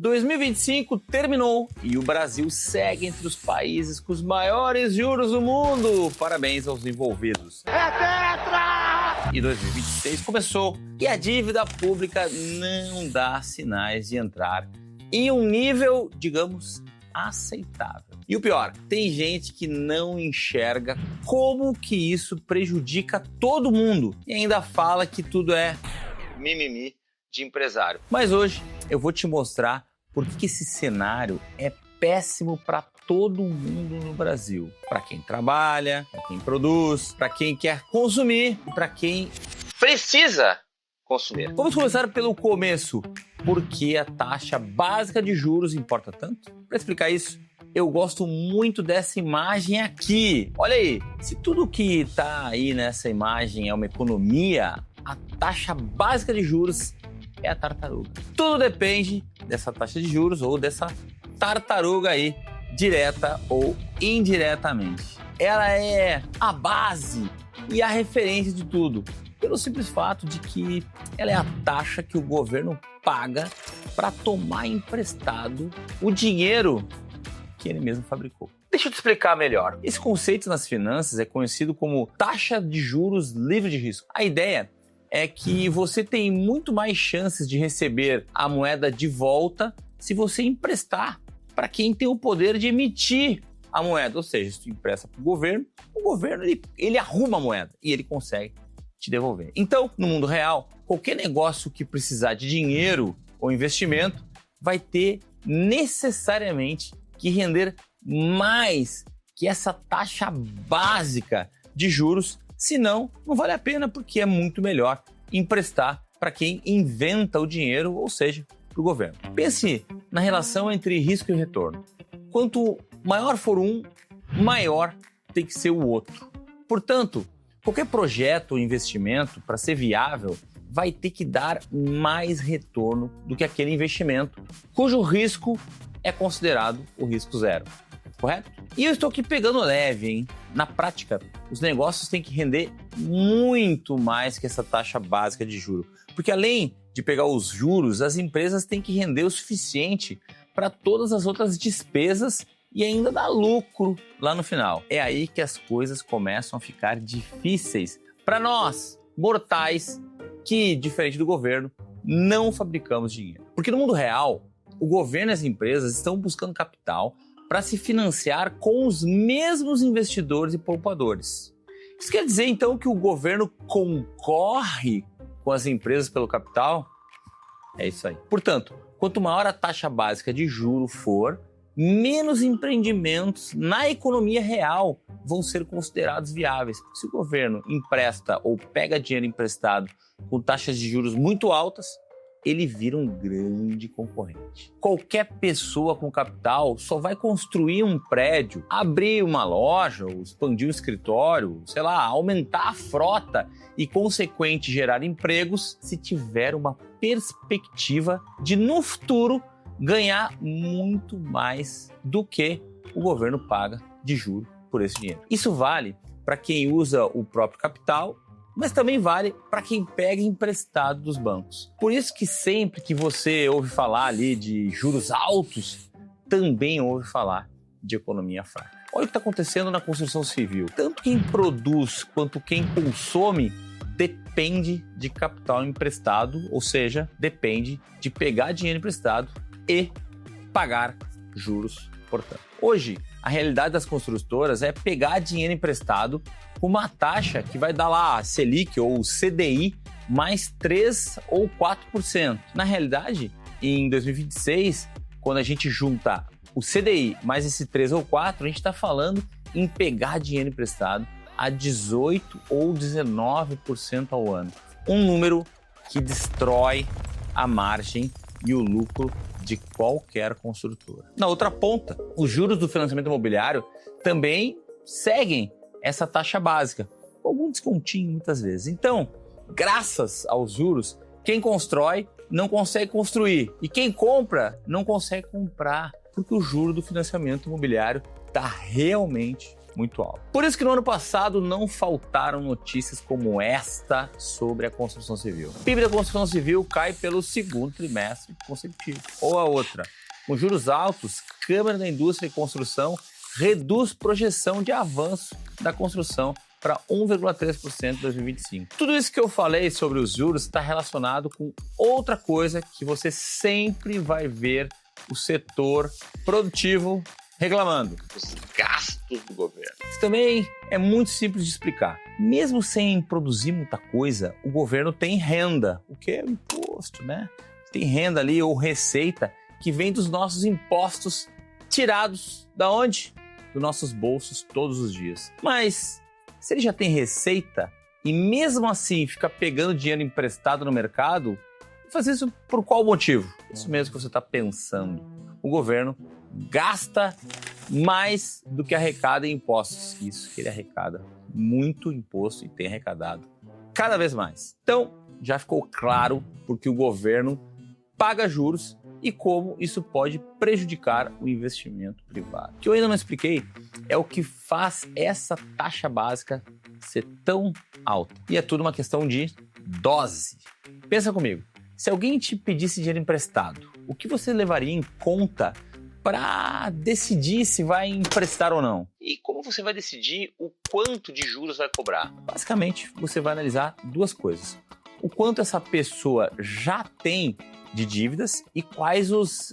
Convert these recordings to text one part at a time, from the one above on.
2025 terminou e o Brasil segue entre os países com os maiores juros do mundo. Parabéns aos envolvidos. É tetra! E 2026 começou e a dívida pública não dá sinais de entrar em um nível, digamos, aceitável. E o pior, tem gente que não enxerga como que isso prejudica todo mundo e ainda fala que tudo é mimimi de empresário. Mas hoje eu vou te mostrar por que esse cenário é péssimo para todo mundo no Brasil. Para quem trabalha, para quem produz, para quem quer consumir e para quem precisa consumir. Vamos começar pelo começo. Por que a taxa básica de juros importa tanto? Para explicar isso, eu gosto muito dessa imagem aqui. Olha aí, se tudo que está aí nessa imagem é uma economia, a taxa básica de juros é a tartaruga. Tudo depende dessa taxa de juros ou dessa tartaruga aí, direta ou indiretamente. Ela é a base e a referência de tudo, pelo simples fato de que ela é a taxa que o governo paga para tomar emprestado o dinheiro que ele mesmo fabricou. Deixa eu te explicar melhor. Esse conceito nas finanças é conhecido como taxa de juros livre de risco. A ideia é que você tem muito mais chances de receber a moeda de volta se você emprestar para quem tem o poder de emitir a moeda. Ou seja, se tu empresta para o governo ele arruma a moeda e ele consegue te devolver. Então, no mundo real, qualquer negócio que precisar de dinheiro ou investimento vai ter necessariamente que render mais que essa taxa básica de juros. Senão, não vale a pena, porque é muito melhor emprestar para quem inventa o dinheiro, ou seja, para o governo. Pense na relação entre risco e retorno. Quanto maior for um, maior tem que ser o outro. Portanto, qualquer projeto ou investimento, para ser viável, vai ter que dar mais retorno do que aquele investimento, cujo risco é considerado o risco zero. Correto? E eu estou aqui pegando leve, hein? Na prática, os negócios têm que render muito mais que essa taxa básica de juros. Porque além de pegar os juros, as empresas têm que render o suficiente para todas as outras despesas e ainda dar lucro lá no final. É aí que as coisas começam a ficar difíceis para nós, mortais, que, diferente do governo, não fabricamos dinheiro. Porque no mundo real, o governo e as empresas estão buscando capital para se financiar com os mesmos investidores e poupadores. Isso quer dizer, então, que o governo concorre com as empresas pelo capital? É isso aí. Portanto, quanto maior a taxa básica de juros for, menos empreendimentos na economia real vão ser considerados viáveis. Se o governo empresta ou pega dinheiro emprestado com taxas de juros muito altas, ele vira um grande concorrente. Qualquer pessoa com capital só vai construir um prédio, abrir uma loja, ou expandir um escritório, sei lá, aumentar a frota e, consequente, gerar empregos se tiver uma perspectiva de, no futuro, ganhar muito mais do que o governo paga de juros por esse dinheiro. Isso vale para quem usa o próprio capital, mas também vale para quem pega emprestado dos bancos. Por isso que sempre que você ouve falar ali de juros altos, também ouve falar de economia fraca. Olha o que está acontecendo na construção civil. Tanto quem produz quanto quem consome depende de capital emprestado, ou seja, depende de pegar dinheiro emprestado e pagar juros, portanto. Hoje, a realidade das construtoras é pegar dinheiro emprestado com uma taxa que vai dar lá a Selic ou CDI mais 3 ou 4%. Na realidade, em 2026, quando a gente junta o CDI mais esse 3 ou 4, a gente está falando em pegar dinheiro emprestado a 18 ou 19% ao ano. Um número que destrói a margem e o lucro de qualquer construtora. Na outra ponta, os juros do financiamento imobiliário também seguem essa taxa básica, com algum descontinho muitas vezes. Então, graças aos juros, quem constrói não consegue construir e quem compra não consegue comprar, porque o juro do financiamento imobiliário está realmente muito alto. Por isso que no ano passado não faltaram notícias como esta sobre a construção civil. O PIB da construção civil cai pelo segundo trimestre consecutivo. Ou a outra, com juros altos, Câmara da Indústria e Construção reduz projeção de avanço da construção para 1,3% em 2025. Tudo isso que eu falei sobre os juros está relacionado com outra coisa que você sempre vai ver o setor produtivo reclamando: os gastos do governo. Isso também é muito simples de explicar. Mesmo sem produzir muita coisa, o governo tem renda, o que é o imposto, né? Tem renda ali ou receita que vem dos nossos impostos tirados da onde? Dos nossos bolsos todos os dias. Mas se ele já tem receita e mesmo assim fica pegando dinheiro emprestado no mercado, fazer isso por qual motivo? Isso mesmo que você está pensando. O governo gasta mais do que arrecada em impostos. Isso que ele arrecada muito imposto e tem arrecadado cada vez mais. Então, já ficou claro porque o governo paga juros e como isso pode prejudicar o investimento privado. O que eu ainda não expliquei é o que faz essa taxa básica ser tão alta. E é tudo uma questão de dose. Pensa comigo, se alguém te pedisse dinheiro emprestado, o que você levaria em conta para decidir se vai emprestar ou não? E como você vai decidir o quanto de juros vai cobrar? Basicamente, você vai analisar duas coisas. O quanto essa pessoa já tem de dívidas e quais os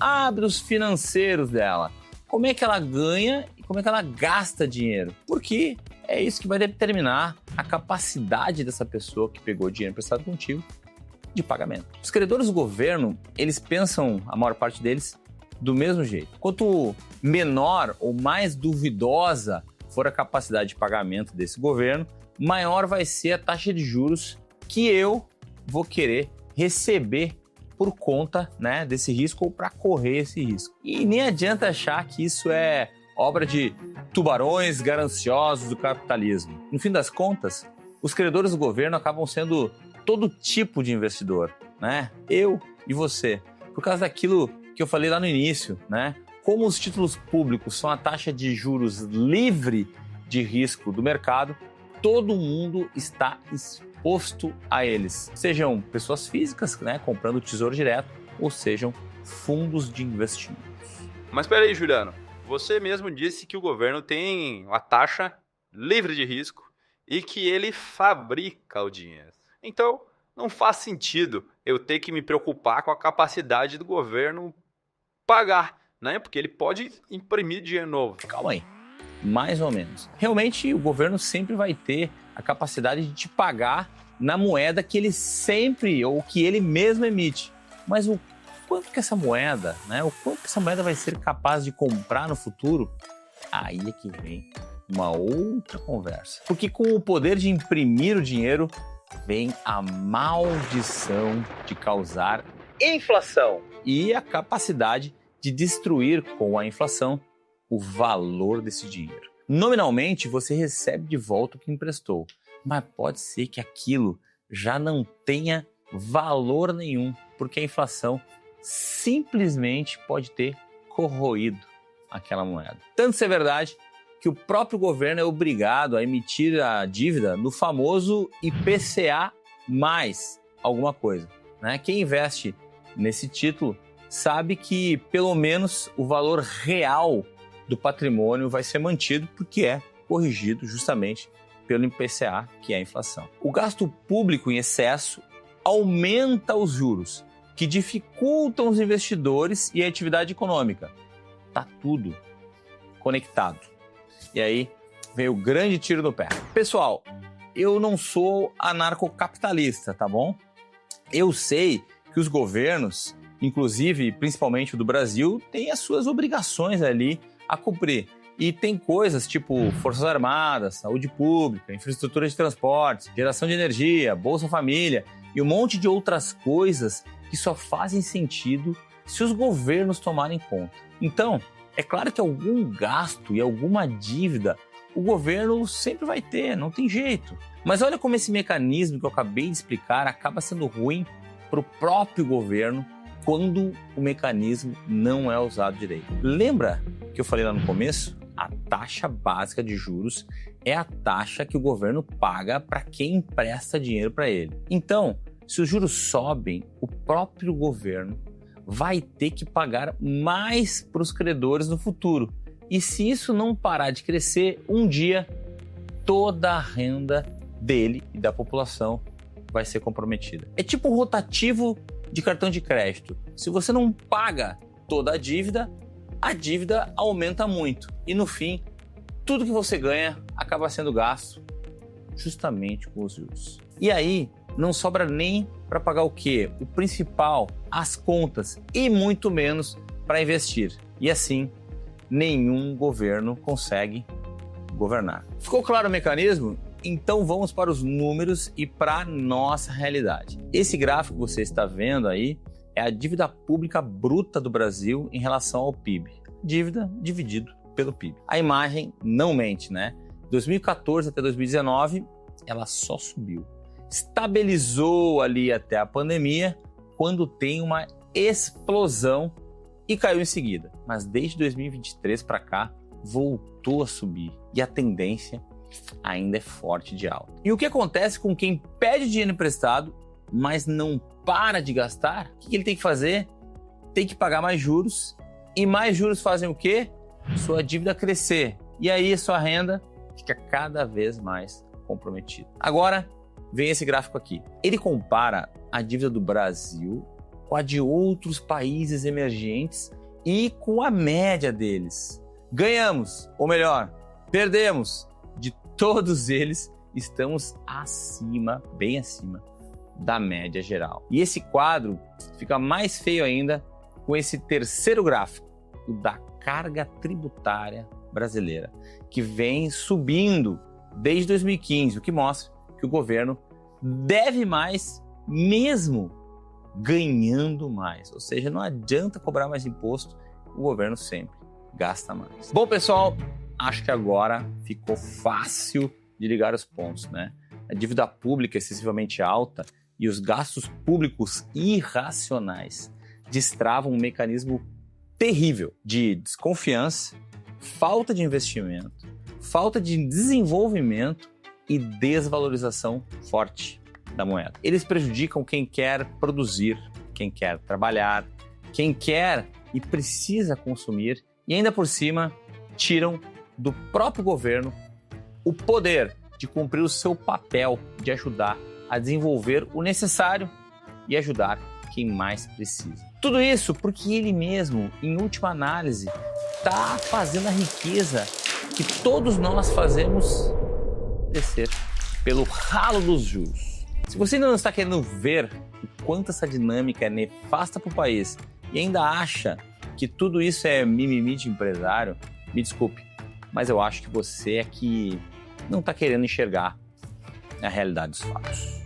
hábitos financeiros dela. Como é que ela ganha e como é que ela gasta dinheiro. Porque é isso que vai determinar a capacidade dessa pessoa que pegou dinheiro emprestado contigo de pagamento. Os credores do governo, eles pensam, a maior parte deles, do mesmo jeito. Quanto menor ou mais duvidosa for a capacidade de pagamento desse governo, maior vai ser a taxa de juros que eu vou querer receber por conta, né, desse risco ou para correr esse risco. E nem adianta achar que isso é obra de tubarões gananciosos do capitalismo. No fim das contas, os credores do governo acabam sendo todo tipo de investidor, né? Eu e você. Por causa daquilo que eu falei lá no início, né? Como os títulos públicos são a taxa de juros livre de risco do mercado, todo mundo está exposto a eles. Sejam pessoas físicas, né, comprando tesouro direto, ou sejam fundos de investimentos. Mas espera aí, Juliano. Você mesmo disse que o governo tem uma taxa livre de risco e que ele fabrica o dinheiro. Então, não faz sentido eu ter que me preocupar com a capacidade do governo pagar, né? Porque ele pode imprimir dinheiro novo. Calma aí. Mais ou menos. Realmente, o governo sempre vai ter a capacidade de te pagar na moeda que ele sempre, ou que ele mesmo emite. Mas o quanto que essa moeda, né? O quanto que essa moeda vai ser capaz de comprar no futuro, aí é que vem uma outra conversa. Porque com o poder de imprimir o dinheiro, vem a maldição de causar inflação e a capacidade de destruir com a inflação o valor desse dinheiro. Nominalmente, você recebe de volta o que emprestou, mas pode ser que aquilo já não tenha valor nenhum, porque a inflação simplesmente pode ter corroído aquela moeda. Tanto isso é verdade que o próprio governo é obrigado a emitir a dívida no famoso IPCA mais alguma coisa, né? Quem investe nesse título sabe que pelo menos o valor real do patrimônio vai ser mantido porque é corrigido justamente pelo IPCA, que é a inflação. O gasto público em excesso aumenta os juros, que dificultam os investidores e a atividade econômica. Tá tudo conectado. E aí vem o grande tiro no pé. Pessoal, eu não sou anarcocapitalista, tá bom? Eu sei que os governos, inclusive principalmente o do Brasil, têm as suas obrigações ali a cumprir. E tem coisas tipo Forças Armadas, saúde pública, infraestrutura de transportes, geração de energia, Bolsa Família e um monte de outras coisas que só fazem sentido se os governos tomarem conta. Então, é claro que algum gasto e alguma dívida o governo sempre vai ter, não tem jeito. Mas olha como esse mecanismo que eu acabei de explicar acaba sendo ruim para o próprio governo quando o mecanismo não é usado direito. Lembra que eu falei lá no começo? A taxa básica de juros é a taxa que o governo paga para quem empresta dinheiro para ele. Então, se os juros sobem, o próprio governo vai ter que pagar mais para os credores no futuro. E se isso não parar de crescer, um dia toda a renda dele e da população vai ser comprometida. É tipo um rotativo de cartão de crédito. Se você não paga toda a dívida aumenta muito. E no fim, tudo que você ganha acaba sendo gasto justamente com os juros. E aí, não sobra nem para pagar o quê? O principal, as contas, e muito menos para investir. E assim, nenhum governo consegue governar. Ficou claro o mecanismo? Então vamos para os números e para a nossa realidade. Esse gráfico que você está vendo aí é a dívida pública bruta do Brasil em relação ao PIB. Dívida dividido pelo PIB. A imagem não mente, né? 2014 até 2019, ela só subiu. Estabilizou ali até a pandemia, quando tem uma explosão e caiu em seguida. Mas desde 2023 para cá, voltou a subir e a tendência ainda é forte de alta. E o que acontece com quem pede dinheiro emprestado, mas não para de gastar? O que ele tem que fazer? Tem que pagar mais juros, e mais juros fazem o quê? Sua dívida crescer, e aí a sua renda fica cada vez mais comprometida. Agora, vem esse gráfico aqui. Ele compara a dívida do Brasil com a de outros países emergentes e com a média deles. Ganhamos, ou melhor, perdemos. De todos eles, estamos acima, bem acima da média geral. E esse quadro fica mais feio ainda com esse terceiro gráfico, o da carga tributária brasileira, que vem subindo desde 2015, o que mostra que o governo deve mais mesmo ganhando mais. Ou seja, não adianta cobrar mais imposto, o governo sempre gasta mais. Bom, pessoal, acho que agora ficou fácil de ligar os pontos, né? A dívida pública excessivamente alta e os gastos públicos irracionais destravam um mecanismo terrível de desconfiança, falta de investimento, falta de desenvolvimento e desvalorização forte da moeda. Eles prejudicam quem quer produzir, quem quer trabalhar, quem quer e precisa consumir, e ainda por cima tiram do próprio governo o poder de cumprir o seu papel de ajudar a desenvolver o necessário e ajudar quem mais precisa. Tudo isso porque ele mesmo, em última análise, está fazendo a riqueza que todos nós fazemos descer pelo ralo dos juros. Se você ainda não está querendo ver o quanto essa dinâmica é nefasta para o país e ainda acha que tudo isso é mimimi de empresário, me desculpe, mas eu acho que você é que não está querendo enxergar a realidade dos fatos.